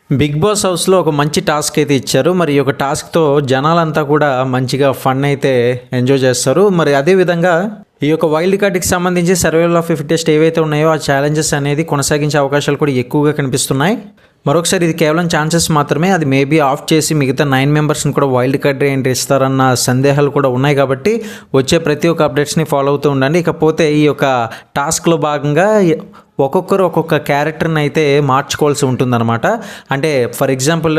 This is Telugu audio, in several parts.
బిగ్ బాస్ హౌస్‌లో ఒక మంచి టాస్క్ అయితే ఇచ్చారు. మరి ఈ యొక్క టాస్క్‌తో జనాలంతా కూడా మంచిగా ఫన్ అయితే ఎంజాయ్ చేస్తారు. మరి అదే విధంగా ఈ యొక్క వైల్డ్ కార్డ్‌కి సంబంధించి సర్వైవల్ ఆఫ్ ది ఫిట్టెస్ట్ ఏవైతే ఉన్నాయో ఆ ఛాలెంజెస్ అనేది కొనసాగించే అవకాశాలు కూడా ఎక్కువగా కనిపిస్తున్నాయి. మరొకసారి ఇది కేవలం ఛాన్సెస్ మాత్రమే. అది మేబీ ఆఫ్ చేసి మిగతా 9 మెంబర్స్‌ని కూడా వైల్డ్ కార్డ్ ఎంట్రీ ఇస్తారన్న సందేహాలు కూడా ఉన్నాయి కాబట్టి వచ్చే ప్రతి ఒక్క అప్డేట్స్‌ని ఫాలో అవుతూ ఉండండి. ఇకపోతే ఈ యొక్క టాస్క్‌లో భాగంగా ఒక్కొక్కరు ఒక్కొక్క క్యారెక్టర్ని అయితే మార్చుకోవాల్సి ఉంటుందన్నమాట. అంటే for example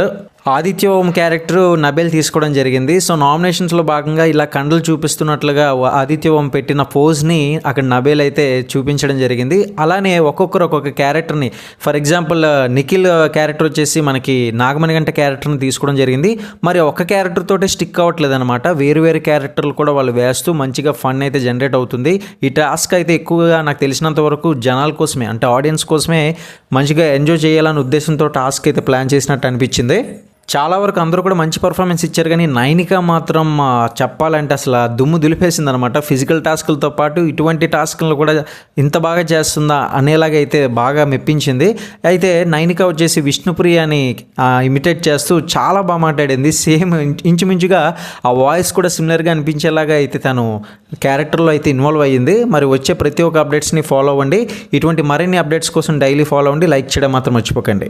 Aditya Om character నబేల్ తీసుకోవడం జరిగింది. సో నామినేషన్స్లో భాగంగా ఇలా కండలు చూపిస్తున్నట్లుగా ఆదిత్య ఓం పెట్టిన పోజ్ని అక్కడ నబేల్ అయితే చూపించడం జరిగింది. అలానే ఒక్కొక్కరు ఒక్కొక్క క్యారెక్టర్ని ఫర్ ఎగ్జాంపుల్ నిఖిల్ క్యారెక్టర్ వచ్చేసి మనకి నాగమణిగంట క్యారెక్టర్ని తీసుకోవడం జరిగింది. మరి ఒక్క క్యారెక్టర్ తోటే స్టిక్ అవ్వట్లేదు అనమాట. వేరు వేరు క్యారెక్టర్లు కూడా వాళ్ళు వేస్తూ మంచిగా ఫన్ అయితే జనరేట్ అవుతుంది. ఈ టాస్క్ అయితే ఎక్కువగా నాకు తెలిసినంత వరకు జనాల కోసమే, అంటే ఆడియన్స్ కోసమే మంచిగా ఎంజాయ్ చేయాలనే ఉద్దేశంతో టాస్క్ అయితే ప్లాన్ చేసినట్టు అనిపించింది. చాలా వరకు అందరూ కూడా మంచి పర్ఫార్మెన్స్ ఇచ్చారు, కానీ నైనిక మాత్రం చెప్పాలంటే అసలు దుమ్ము దులిపేసింది అనమాట. ఫిజికల్ టాస్కులతో పాటు ఇటువంటి టాస్కులను కూడా ఇంత బాగా చేస్తుందా అనేలాగా అయితే బాగా మెప్పించింది. అయితే నైనిక వచ్చేసి విష్ణుప్రియని ఇమిటేట్ చేస్తూ చాలా బాగా మాట్లాడింది. సేమ్ ఇంచుమించుగా ఆ వాయిస్ కూడా సిమిలర్గా అనిపించేలాగా అయితే తను క్యారెక్టర్లో అయితే ఇన్వాల్వ్ అయ్యింది. మరి వచ్చే ప్రతి ఒక్క అప్డేట్స్ని ఫాలో అవ్వండి. ఇటువంటి మరిన్ని అప్డేట్స్ కోసం డైలీ ఫాలో అవ్వండి. లైక్ చేయడం మాత్రం మర్చిపోకండి.